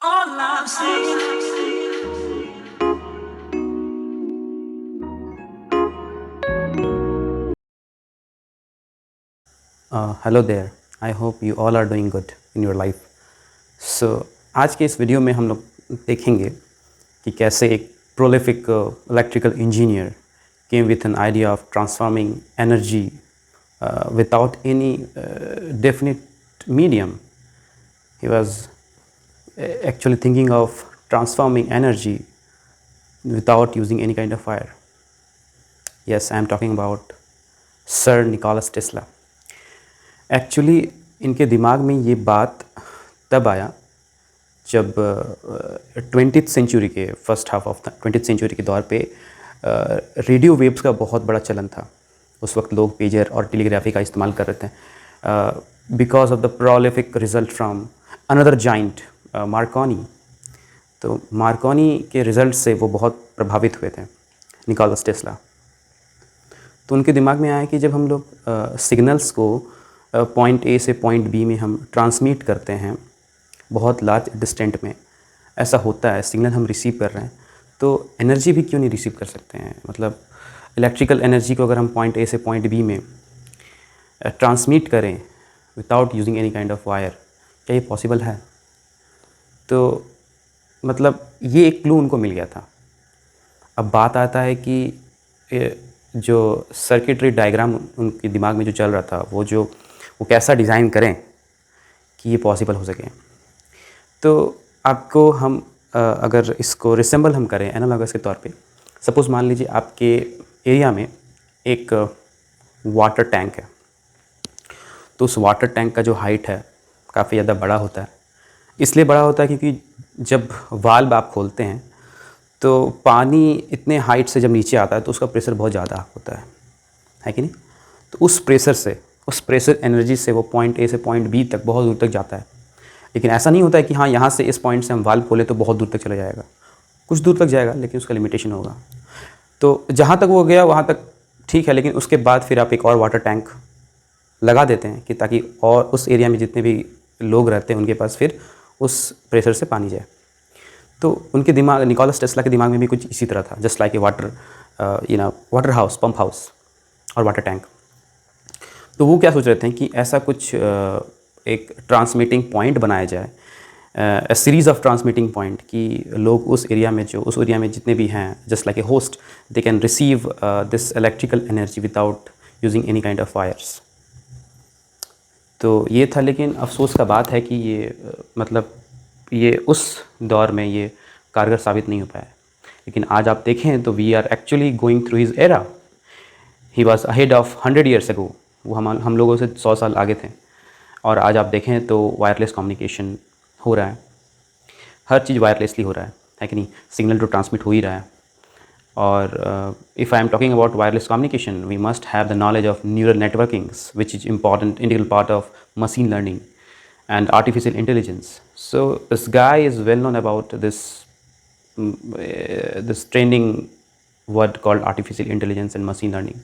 All I'm saying. Hello there. I hope you all are doing good in your life. So आज के इस video में हम लोग देखेंगे कि कैसे एक prolific electrical engineer came with an idea of transforming energy without any definite medium. He was actually thinking of transforming energy without using any kind of fire. Yes, I am talking about Sir Nikola Tesla. Actually इनके दिमाग में ये बात तब आया जब 20th century के first half of 20th century के दौर पे रेडियो वेव्स का बहुत बड़ा चलन था। उस वक्त लोग पेजर और टेलीग्राफी का इस्तेमाल कर रहे थे because of the prolific result from another giant Markovnikov. तो मार्कोनी के रिज़ल्ट से वो बहुत प्रभावित हुए थे, निकोलस टेस्ला। तो उनके दिमाग में आया कि जब हम लोग सिग्नल्स को पॉइंट ए से पॉइंट बी में हम ट्रांसमिट करते हैं बहुत लार्ज डिस्टेंट में, ऐसा होता है, सिग्नल हम रिसीव कर रहे हैं, तो एनर्जी भी क्यों नहीं रिसीव कर सकते हैं। मतलब इलेक्ट्रिकल एनर्जी को अगर हम पॉइंट ए से पॉइंट बी में ट्रांसमिट करें without using any kind of wire, क्या ये पॉसिबल है। तो मतलब ये एक क्लू उनको मिल गया था। अब बात आता है कि जो सर्किटरी डायग्राम उनके दिमाग में जो चल रहा था वो कैसा डिज़ाइन करें कि ये पॉसिबल हो सके। तो आपको हम अगर इसको रिसेंबल हम करें एनालॉगस के तौर पे, सपोज़ मान लीजिए आपके एरिया में एक वाटर टैंक है। तो उस वाटर टैंक का जो हाइट है काफ़ी ज़्यादा बड़ा होता है। इसलिए बड़ा होता है क्योंकि जब वाल्व आप खोलते हैं तो पानी इतने हाइट से जब नीचे आता है तो उसका प्रेशर बहुत ज़्यादा होता है कि नहीं। तो उस प्रेशर एनर्जी से वो पॉइंट ए से पॉइंट बी तक बहुत दूर तक जाता है। लेकिन ऐसा नहीं होता है कि हाँ यहाँ से इस पॉइंट से हम वाल्व खोले तो बहुत दूर तक चला जाएगा। कुछ दूर तक जाएगा लेकिन उसका लिमिटेशन होगा। तो जहाँ तक वो गया वहाँ तक ठीक है, लेकिन उसके बाद फिर आप एक और वाटर टैंक लगा देते हैं कि ताकि और उस एरिया में जितने भी लोग रहते हैं उनके पास फिर उस प्रेशर से पानी जाए। तो उनके दिमाग, निकोलस टेस्ला के दिमाग में भी कुछ इसी तरह था, just like a water house, pump house और वाटर टैंक। तो वो क्या सोच रहे थे कि ऐसा कुछ एक ट्रांसमिटिंग पॉइंट बनाया जाए, ए सीरीज़ ऑफ ट्रांसमिटिंग पॉइंट, कि लोग उस एरिया में जितने भी हैं, just like a host, they can receive this electrical energy without using any kind of wires. तो ये था, लेकिन अफसोस का बात है कि ये उस दौर में ये कारगर साबित नहीं हो पाया। लेकिन आज आप देखें तो we are actually going through his era. He was ahead of 100 years ago. वो हम लोगों से 100 साल आगे थे। और आज आप देखें तो वायरलेस कम्युनिकेशन हो रहा है, हर चीज़ वायरलेसली हो रहा है कि नहीं। सिग्नल तो ट्रांसमिट हो ही रहा है। और if I am talking about wireless communication, we must have the knowledge of neural networkings which is important integral part of machine learning and artificial intelligence. So this guy is well known about this trending word called artificial intelligence and machine learning,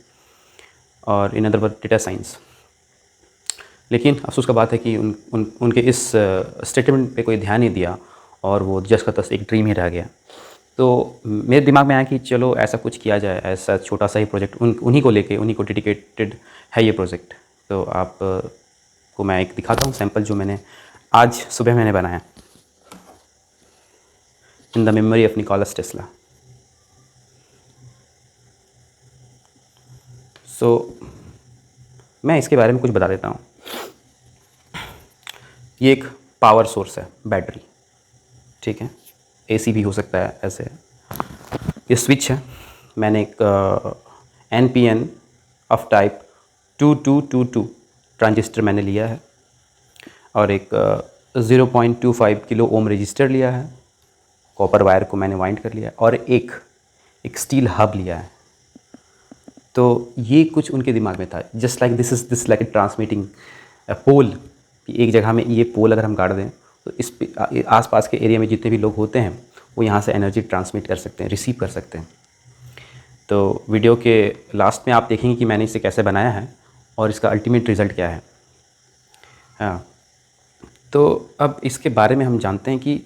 और in other words data science. लेकिन अफसोस का बात है कि उनके इस statement पे कोई ध्यान नहीं दिया और वो जस्ट का तस एक ड्रीम ही रह गया। तो मेरे दिमाग में आया कि चलो ऐसा कुछ किया जाए, ऐसा छोटा सा ही प्रोजेक्ट उन्हीं को लेके, उन्हीं को डेडिकेटेड है ये प्रोजेक्ट। तो आप को मैं एक दिखाता हूँ सैम्पल जो मैंने आज सुबह मैंने बनाया, in the memory of Nicholas Tesla. So मैं इसके बारे में कुछ बता देता हूँ। ये एक पावर सोर्स है, बैटरी, ठीक है, एसी भी हो सकता है ऐसे। ये स्विच है, मैंने एक NPN ऑफ टाइप 2222 ट्रांजिस्टर मैंने लिया है, और एक 0.25 किलो ओम रजिस्टर लिया है, कॉपर वायर को मैंने वाइंड कर लिया, और एक स्टील हब लिया है। तो ये कुछ उनके दिमाग में था, just like this like a transmitting pole. एक जगह में ये पोल अगर हम गाड़ दें तो इस आसपास के एरिया में जितने भी लोग होते हैं वो यहाँ से एनर्जी ट्रांसमिट कर सकते हैं, रिसीव कर सकते हैं। तो वीडियो के लास्ट में आप देखेंगे कि मैंने इसे कैसे बनाया है और इसका अल्टीमेट रिज़ल्ट क्या है। हाँ, तो अब इसके बारे में हम जानते हैं कि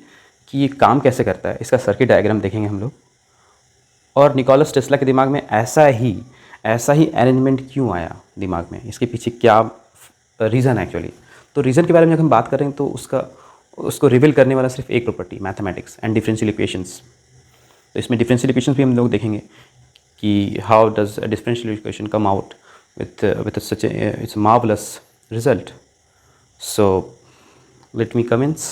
कि ये काम कैसे करता है, इसका सर्किट डायग्राम देखेंगे हम लोग। और निकोलस टेस्ला के दिमाग में ऐसा ही अरेंजमेंट क्यों आया दिमाग में, इसके पीछे क्या रीज़न है एक्चुअली। तो रीज़न के बारे में जब हम बात करें तो उसको रिवील करने वाला सिर्फ एक property, mathematics and differential equations. तो इसमें डिफरेंशियल इक्वेशंस भी हम लोग देखेंगे कि how does a differential equation come out with such it's a marvelous result. So let me commence.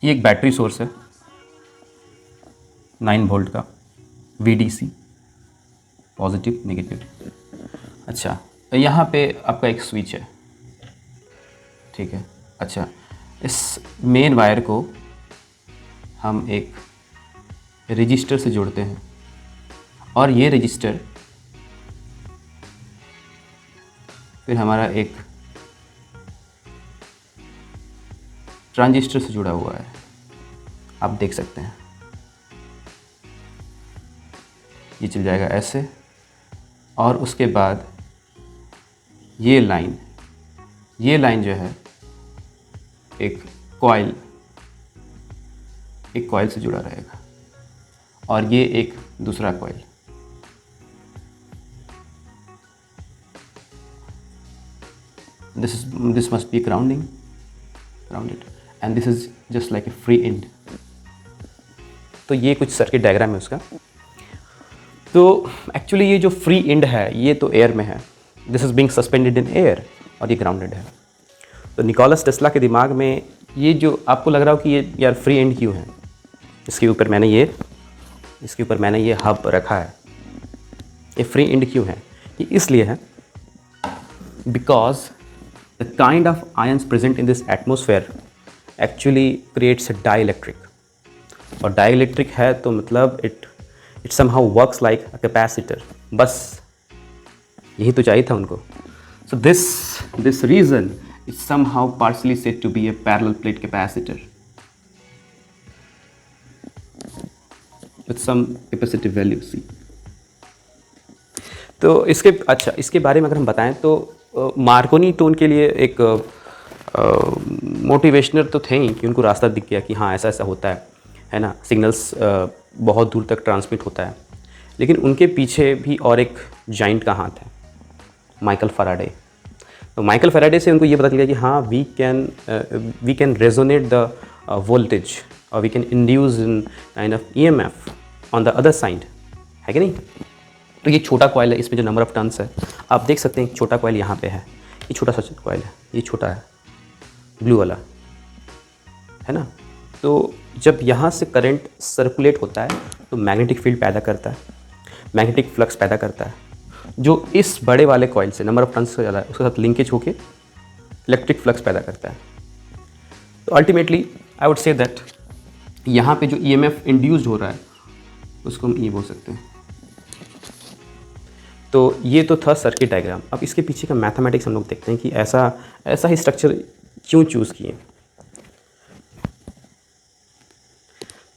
ये एक बैटरी सोर्स है 9 वोल्ट का, VDC, पॉजिटिव नेगेटिव। अच्छा, यहाँ पे आपका एक स्विच है, ठीक है। अच्छा, इस मेन वायर को हम एक रजिस्टर से जोड़ते हैं और ये रजिस्टर फिर हमारा एक ट्रांजिस्टर से जुड़ा हुआ है, आप देख सकते हैं। ये चल जाएगा ऐसे, और उसके बाद ये लाइन जो है एक कॉइल से जुड़ा रहेगा, और ये एक दूसरा coil. This must be grounded, and this is just like a free end. तो ये कुछ सर्किट डायग्राम है उसका। तो एक्चुअली ये जो फ्री एंड है ये तो एयर में है, this is being suspended in air, और ये ग्राउंडेड है। तो निकोलस टेस्ला के दिमाग में ये जो आपको लग रहा हो कि ये यार फ्री एंड क्यों है, इसके ऊपर मैंने ये हब रखा है, ये फ्री एंड क्यों है, ये इसलिए है because the kind of ions present in this atmosphere actually creates a dielectric, और डाइलेक्ट्रिक है तो मतलब it somehow works like a capacitor, बस यही तो चाहिए था उनको। So this reason is somehow partially said to be a parallel plate capacitor with some capacitive value C। तो इसके बारे में अगर हम बताएं तो मार्कोनी तो उनके लिए एक मोटिवेशनर तो थे ही कि उनको रास्ता दिख गया कि हाँ ऐसा ऐसा होता है ना, सिग्नल्स बहुत दूर तक ट्रांसमिट होता है। लेकिन उनके पीछे भी और एक जाइंट का हाथ है, माइकल फैराडे। तो माइकल फैराडे से उनको ये पता चला कि हाँ we can resonate the voltage और we can induce in kind of EMF on the other side, है कि नहीं। तो ये छोटा कॉइल है, इसमें जो नंबर ऑफ टर्न्स है आप देख सकते हैं, छोटा कॉइल यहाँ पे है, ये छोटा सा कॉइल है, ये छोटा है ब्लू वाला, है ना। तो जब यहाँ से करंट सर्कुलेट होता है तो मैग्नेटिक फील्ड पैदा करता है, मैग्नेटिक फ्लक्स पैदा करता है, जो इस बड़े वाले कॉइल से नंबर ऑफ टर्न्स से ज़्यादा है उसके साथ लिंकेज होके इलेक्ट्रिक फ्लक्स पैदा करता है। तो ultimately I would say that यहाँ पे जो EMF इंड्यूस्ड हो रहा है उसको हम E बोल सकते हैं। तो ये तो था सर्किट डायग्राम। अब इसके पीछे का मैथमेटिक्स हम लोग देखते हैं कि ऐसा ही स्ट्रक्चर क्यों चूज़ किए।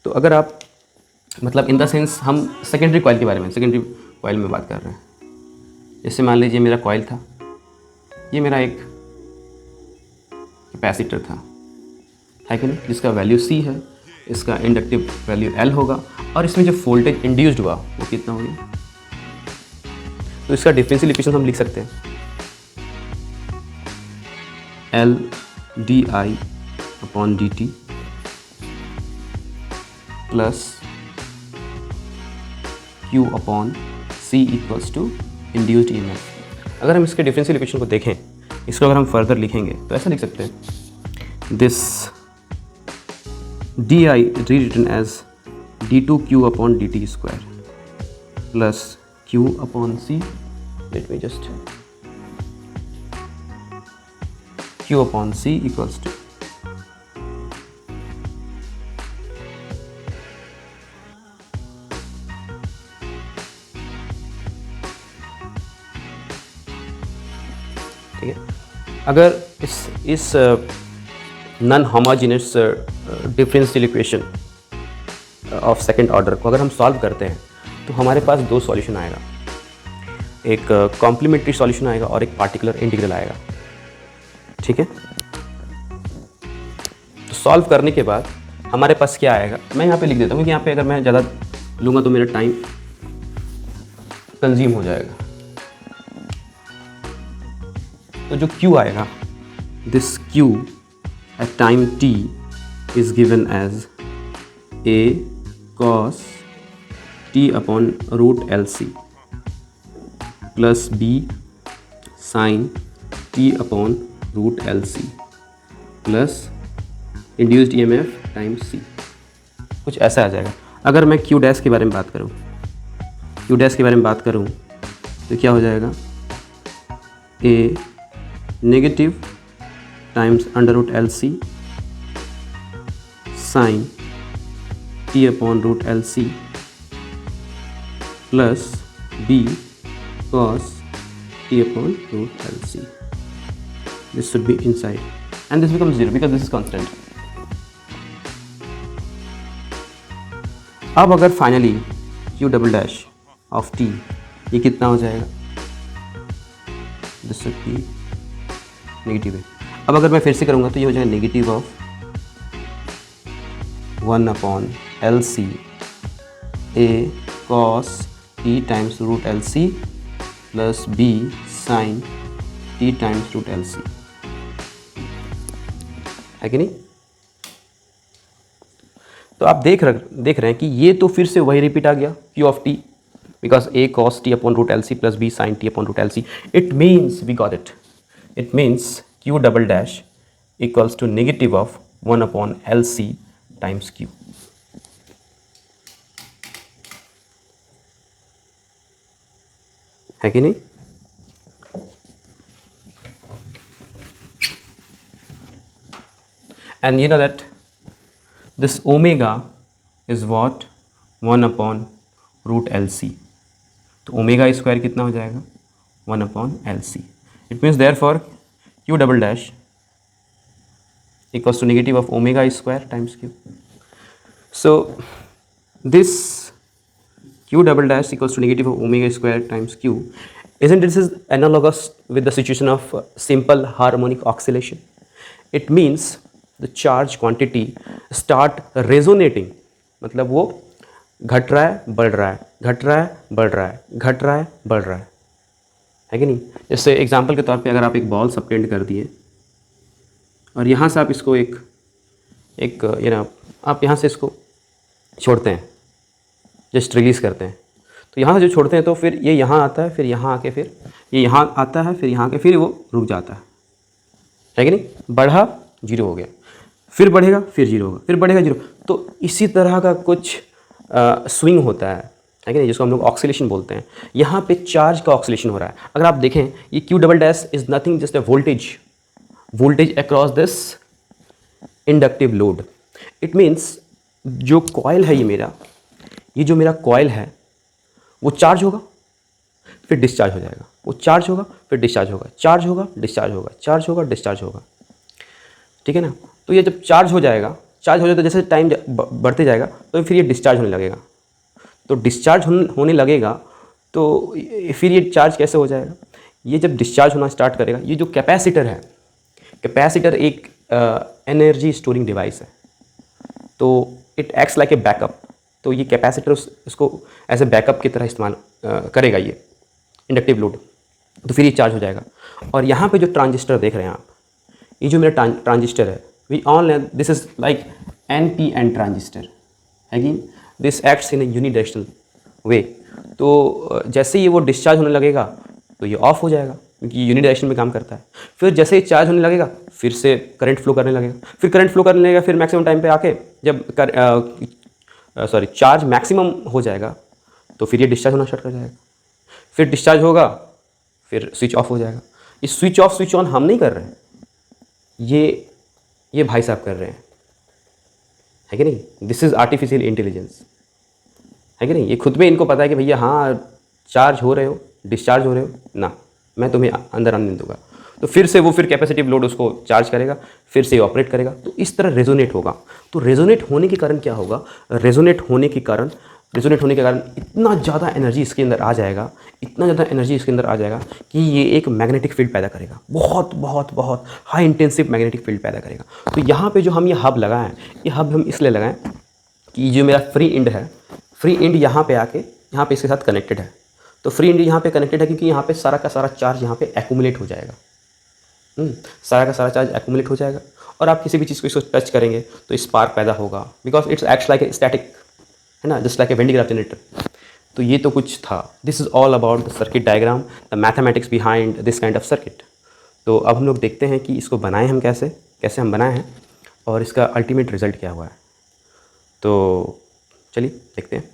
तो अगर आप मतलब इन द सेंस हम सेकेंडरी कॉइल में बात कर रहे हैं। जैसे मान लीजिए मेरा कॉइल था, ये मेरा एक कैपेसिटर था, है कि नहीं, जिसका वैल्यू C है, इसका इंडक्टिव वैल्यू L होगा, और इसमें जो वोल्टेज इंड्यूस्ड हुआ वो कितना हो गया। तो इसका डिफरेंशियल इक्वेशन हम लिख सकते हैं L di/dt plus Q/C equals to induced EMF। अगर हम इसके डिफरेंशियल इक्वेशन को देखें, इसको अगर हम फर्दर लिखेंगे तो ऐसा लिख सकते हैं, this di rewritten as d2Q/dt square plus Q/C, let me just Q/C equals to ठीक है। अगर इस non homogeneous differential equation of second order को अगर हम सॉल्व करते हैं तो हमारे पास दो सॉल्यूशन आएगा, एक कॉम्प्लीमेंट्री सॉल्यूशन आएगा और एक पार्टिकुलर इंटीग्रल आएगा। ठीक है, तो सॉल्व करने के बाद हमारे पास क्या आएगा, मैं यहाँ पे लिख देता हूँ क्योंकि यहाँ पे अगर मैं ज़्यादा लूँगा तो मेरा टाइम कंज्यूम हो जाएगा। तो जो Q आएगा, this Q at time t is given as a cos t upon root LC plus b sin t upon root LC plus induced EMF times c, कुछ ऐसा आ जाएगा। अगर मैं Q डैश के बारे में बात करूँ, Q डैश के बारे में बात करूँ तो क्या हो जाएगा, a negative times under root LC sine t upon root LC plus b cos t upon root LC. This should be inside and this becomes 0 because this is constant. अब अगर finally Q double dash of t ये कितना हो जाएगा, this should be negative है। अब अगर मैं फिर से करूँगा तो ये हो जाएगा negative of 1 upon LC a cos t times root LC plus b sine t times root LC, है कि नहीं। तो आप देख रहे हैं कि ये तो फिर से वही रिपीट आ गया Q of t because a cos t upon root LC plus b sine t upon root LC। It means we got it means Q double dash equals to negative of 1 upon LC times Q। है कि नहीं। And you know that this omega is what 1 upon root LC। तो omega square कितना हो जाएगा, 1 upon LC। It means therefore Q double dash equals to negative of omega square times Q। So this Q double dash equals to negative of omega square times Q, isn't this is analogous with the situation of simple harmonic oscillation? It means the charge quantity start resonating, मतलब वो घट रहा है बढ़ रहा है, घट रहा है बढ़ रहा है, घट रहा है बढ़ रहा है कि नहीं। जैसे एग्जांपल के तौर पे अगर आप एक बॉल सबटेंड कर दिए और यहाँ से आप इसको एक आप यहाँ से इसको छोड़ते हैं, जस्ट रिलीज़ करते हैं, तो यहाँ से जो छोड़ते हैं तो फिर ये यहाँ आता है, फिर यहाँ आके फिर ये यहाँ आता है, फिर यहाँ आके फिर वो रुक जाता है कि नहीं। बढ़ा जीरो हो गया, फिर बढ़ेगा फिर जीरो होगा, फिर बढ़ेगा जीरो। तो इसी तरह का कुछ स्विंग होता है कि नहीं, जिसको हम लोग ऑक्सीलेशन बोलते हैं। यहाँ पे चार्ज का ऑक्सीलेशन हो रहा है। अगर आप देखें ये Q double dash is nothing just a voltage across this inductive load. It means जो कॉइल है ये जो मेरा कॉइल है वो चार्ज होगा फिर डिस्चार्ज हो जाएगा, वो चार्ज होगा फिर डिस्चार्ज होगा, चार्ज होगा डिस्चार्ज होगा, चार्ज होगा डिस्चार्ज होगा, ठीक है ना। तो ये जब चार्ज हो जाएगा तो जैसे टाइम बढ़ते जाएगा तो फिर ये डिस्चार्ज होने लगेगा। तो डिस्चार्ज होने लगेगा तो फिर ये चार्ज कैसे हो जाएगा, ये जब डिस्चार्ज होना स्टार्ट करेगा, ये जो कैपेसिटर है, कैपेसिटर एक एनर्जी स्टोरिंग डिवाइस है, तो it acts like a backup. तो ये कैपेसिटर उसको एज ए बैकअप की तरह इस्तेमाल करेगा ये इंडक्टिव लोड, तो फिर ये चार्ज हो जाएगा। और यहाँ पे जो ट्रांजिस्टर देख रहे हैं आप, ये जो मेरा ट्रांजिस्टर है, we all this is like NPN transistor है कि this acts in a unidirectional way. तो जैसे ही वो डिस्चार्ज होने लगेगा तो ये ऑफ हो जाएगा क्योंकि यूनिडायरेक्शन में काम करता है। फिर जैसे ही चार्ज होने लगेगा फिर से करंट फ्लो करने लगेगा, फिर करंट फ्लो करने लगेगा, फिर मैक्सिमम टाइम पे आके जब चार्ज मैक्सिमम हो जाएगा तो फिर ये डिस्चार्ज होना स्टार्ट कर जाएगा, फिर डिस्चार्ज होगा फिर स्विच ऑफ हो जाएगा। ये स्विच ऑफ स्विच ऑन हम नहीं कर रहे हैं, ये भाई साहब कर रहे हैं, है कि नहीं। दिस इज़ आर्टिफिशियल इंटेलिजेंस, है कि नहीं। ये खुद में इनको पता है कि भैया हाँ चार्ज हो रहे हो, डिस्चार्ज हो रहे हो ना, मैं तुम्हें अंदर आने नहीं दूंगा। तो फिर से वो फिर कैपेसिटिव लोड उसको चार्ज करेगा, फिर से ऑपरेट करेगा, तो इस तरह रेजोनेट होगा। तो रेजोनेट होने के कारण क्या होगा, रेजोनेट होने के कारण इतना ज़्यादा एनर्जी इसके अंदर आ जाएगा, इतना ज़्यादा एनर्जी इसके अंदर आ जाएगा कि ये एक मैग्नेटिक फील्ड पैदा करेगा, बहुत बहुत बहुत हाई इंटेंसिव मैग्नेटिक फील्ड पैदा करेगा। तो यहाँ पे जो हम ये हब लगाएं, ये हब हम इसलिए लगाएं कि जो मेरा फ्री इंड है, फ्री इंड यहाँ पे आके यहाँ पे इसके साथ कनेक्टेड है। तो फ्री इंड यहाँ पे कनेक्टेड है क्योंकि यहाँ पे सारा का सारा चार्ज यहाँ पे एक्यूमुलेट हो जाएगा। सारा का सारा चार्ज एक्यूमुलेट हो जाएगा और आप किसी भी चीज़ को इसको टच करेंगे तो स्पार्क पैदा होगा, because it's acts like a static, है ना, just like a Wendy graph generator. तो ये तो कुछ था। This is all about the circuit diagram, the mathematics behind this kind of circuit. तो अब हम लोग देखते हैं कि इसको बनाएं हम कैसे हम बनाए हैं और इसका अल्टीमेट रिजल्ट क्या हुआ है। तो चलिए देखते हैं।